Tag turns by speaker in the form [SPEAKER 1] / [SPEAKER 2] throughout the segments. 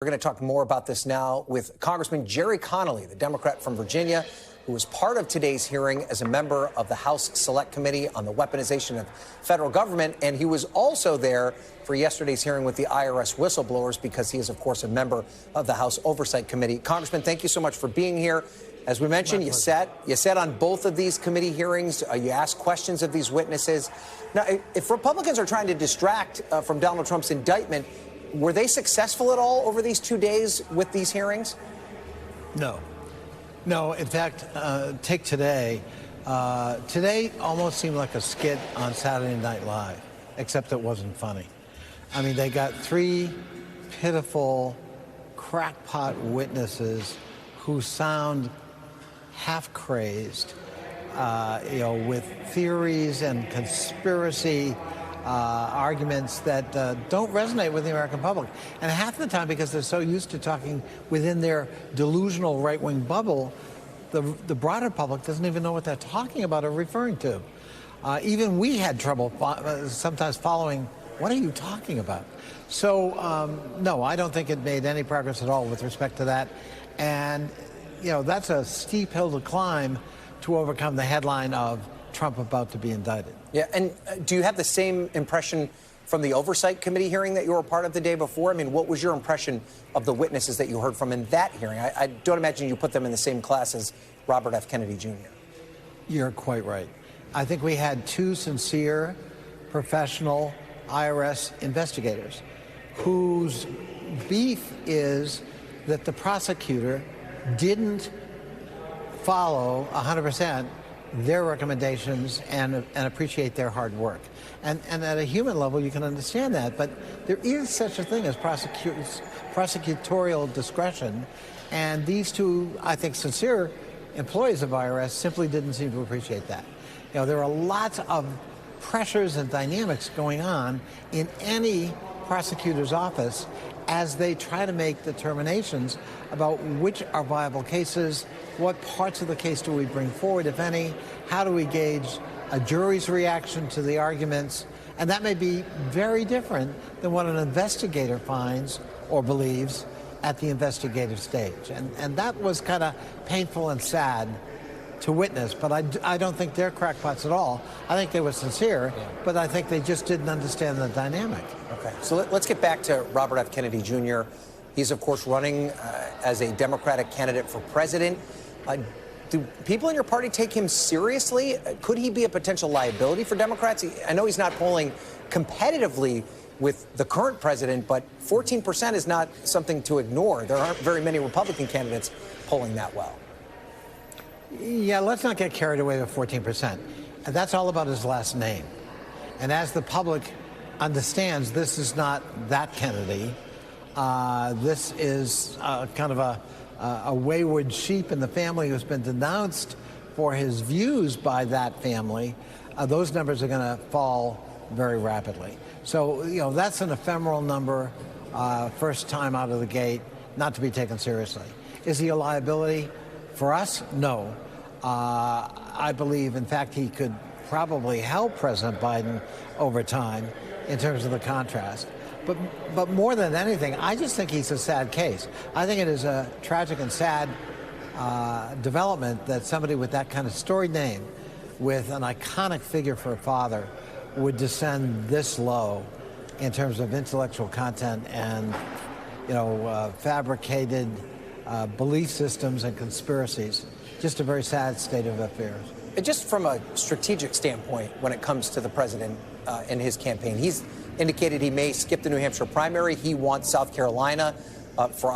[SPEAKER 1] We're going to talk more about this now with Congressman Gerry Connolly, the Democrat from Virginia, who was part of today's hearing as a member of the House Select Committee on the Weaponization of Federal Government. And he was also there for yesterday's hearing with the IRS whistleblowers because he is, of course, a member of the House Oversight Committee. Congressman, thank you so much for being here. As we mentioned, you sat on both of these committee hearings. You asked questions of these witnesses. Now, if Republicans are trying to distract from Donald Trump's indictment, were they successful at all over these 2 days with these hearings?
[SPEAKER 2] No. No, in fact, take today. Today almost seemed like a skit on Saturday Night Live, except it wasn't funny. I mean, they got three pitiful, crackpot witnesses who sound half-crazed, with theories and conspiracy arguments that don't resonate with the American public. And half the time, because they're so used to talking within their delusional right-wing bubble, the broader public doesn't even know what they're talking about or referring to. Even we had trouble sometimes following, what are you talking about? So, no, I don't think it made any progress at all with respect to that. And, that's a steep hill to climb to overcome the headline of Trump about to be indicted.
[SPEAKER 1] Yeah, and do you have the same impression from the Oversight Committee hearing that you were a part of the day before? I mean, what was your impression of the witnesses that you heard from in that hearing? I don't imagine you put them in the same class as Robert F. Kennedy Jr.
[SPEAKER 2] You're quite right. I think we had two sincere, professional IRS investigators whose beef is that the prosecutor didn't follow 100% their recommendations and appreciate their hard work. And at a human level, you can understand that, but there is such a thing as prosecutorial discretion, and these two, I think, sincere employees of IRS simply didn't seem to appreciate that. There are lots of pressures and dynamics going on in any prosecutor's office as they try to make determinations about which are viable cases, what parts of the case do we bring forward, if any, how do we gauge a jury's reaction to the arguments, and that may be very different than what an investigator finds or believes at the investigative stage. And that was kind of painful and sad to witness, but I don't think they're crackpots at all. I think they were sincere, but I think they just didn't understand the dynamic.
[SPEAKER 1] Okay, so let's get back to Robert F. Kennedy Jr. He's, of course, running as a Democratic candidate for president. Do people in your party take him seriously? Could he be a potential liability for Democrats? I know he's not polling competitively with the current president, but 14% is not something to ignore. There aren't very many Republican candidates polling that well.
[SPEAKER 2] Yeah, let's not get carried away with 14%. That's all about his last name. And as the public understands, this is not that Kennedy. This is kind of a wayward sheep in the family who's been denounced for his views by that family. Those numbers are going to fall very rapidly. So, that's an ephemeral number, first time out of the gate, not to be taken seriously. Is he a liability? For us, no. I believe, in fact, he could probably help President Biden over time in terms of the contrast. But more than anything, I just think he's a sad case. I think it is a tragic and sad development that somebody with that kind of storied name, with an iconic figure for a father, would descend this low in terms of intellectual content and, fabricated belief systems and conspiracies. Just a very sad state of affairs.
[SPEAKER 1] Just from a strategic standpoint, when it comes to the president and his campaign, he's indicated he may skip the New Hampshire primary. He wants South Carolina, for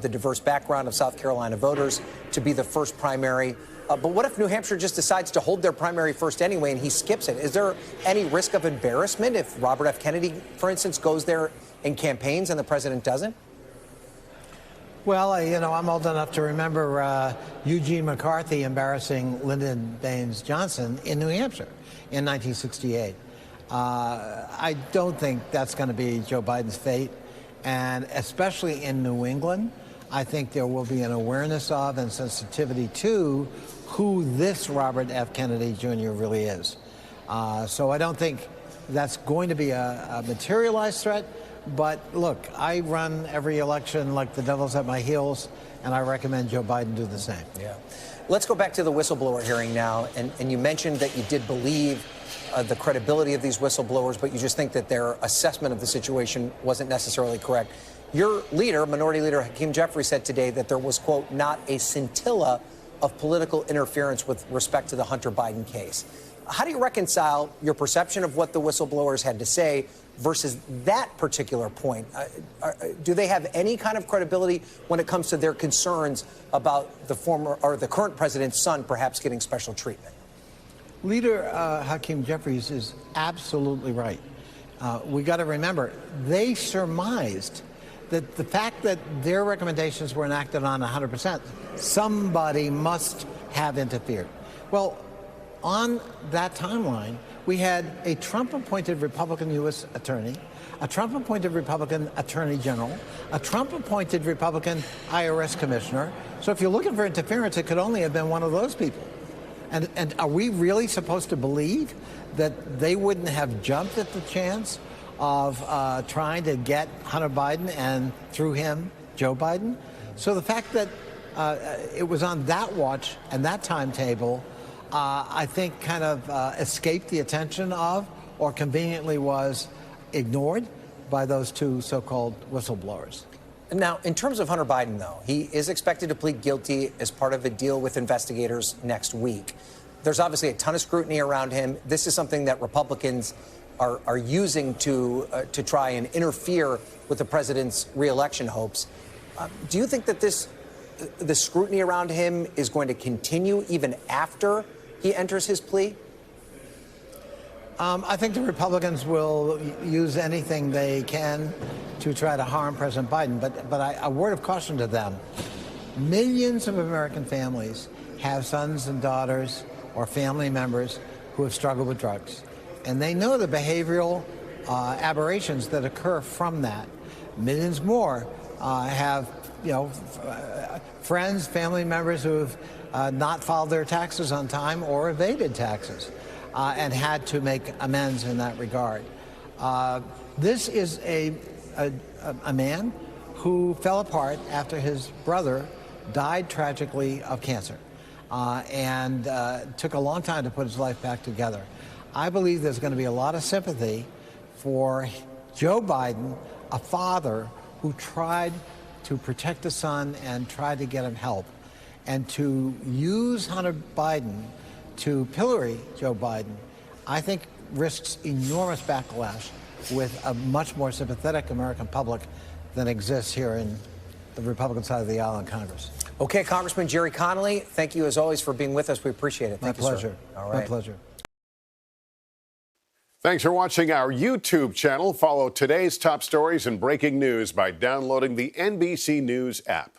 [SPEAKER 1] the diverse background of South Carolina voters, to be the first primary. But what if New Hampshire just decides to hold their primary first anyway and he skips it? Is there any risk of embarrassment if Robert F. Kennedy, for instance, goes there and campaigns and the president doesn't?
[SPEAKER 2] Well, I'm old enough to remember Eugene McCarthy embarrassing Lyndon Baines Johnson in New Hampshire in 1968. I don't think that's going to be Joe Biden's fate. And especially in New England, I think there will be an awareness of and sensitivity to who this Robert F. Kennedy Jr. really is. So I don't think that's going to be a materialized threat, But look, I run every election like the devil's at my heels, and I recommend Joe Biden do the same.
[SPEAKER 1] Yeah. Let's go back to the whistleblower hearing now. And you mentioned that you did believe the credibility of these whistleblowers, but you just think that their assessment of the situation wasn't necessarily correct. Your leader, Minority Leader Hakeem Jeffries, said today that there was, quote, not a scintilla of political interference with respect to the Hunter Biden case. How do you reconcile your perception of what the whistleblowers had to say versus that particular point? Do they have any kind of credibility when it comes to their concerns about the former or the current president's son perhaps getting special treatment?
[SPEAKER 2] Leader Hakeem Jeffries is absolutely right. We got to remember, they surmised that the fact that their recommendations were enacted on 100%, somebody must have interfered. Well, on that timeline, we had a Trump-appointed Republican U.S. attorney, a Trump-appointed Republican attorney general, a Trump-appointed Republican IRS commissioner. So if you're looking for interference, it could only have been one of those people. And are we really supposed to believe that they wouldn't have jumped at the chance of trying to get Hunter Biden and, through him, Joe Biden? So the fact that it was on that watch and that timetable, I think kind of escaped the attention of, or conveniently was ignored by those two so-called whistleblowers.
[SPEAKER 1] Now, in terms of Hunter Biden, though, he is expected to plead guilty as part of a deal with investigators next week. There's obviously a ton of scrutiny around him. This is something that Republicans are using to try and interfere with the president's reelection hopes. Do you think that the scrutiny around him is going to continue even after he enters his plea?
[SPEAKER 2] I think the Republicans will use anything they can to try to harm President Biden. But a word of caution to them. Millions of American families have sons and daughters or family members who have struggled with drugs. And they know the behavioral aberrations that occur from that. Millions more have, friends, family members who have not filed their taxes on time or evaded taxes and had to make amends in that regard. This is a man who fell apart after his brother died tragically of cancer and took a long time to put his life back together. I believe there's going to be a lot of sympathy for Joe Biden, a father who tried to protect his son and tried to get him help. And to use Hunter Biden to pillory Joe Biden, I think risks enormous backlash with a much more sympathetic American public than exists here in the Republican side of the aisle in Congress.
[SPEAKER 1] Okay, Congressman Gerry Connolly, thank you as always for being with us. We appreciate it. Thank you,
[SPEAKER 2] pleasure.
[SPEAKER 1] Sir. All right.
[SPEAKER 2] My pleasure.
[SPEAKER 3] Thanks for watching our YouTube channel. Follow today's top stories and breaking news by downloading the NBC News app.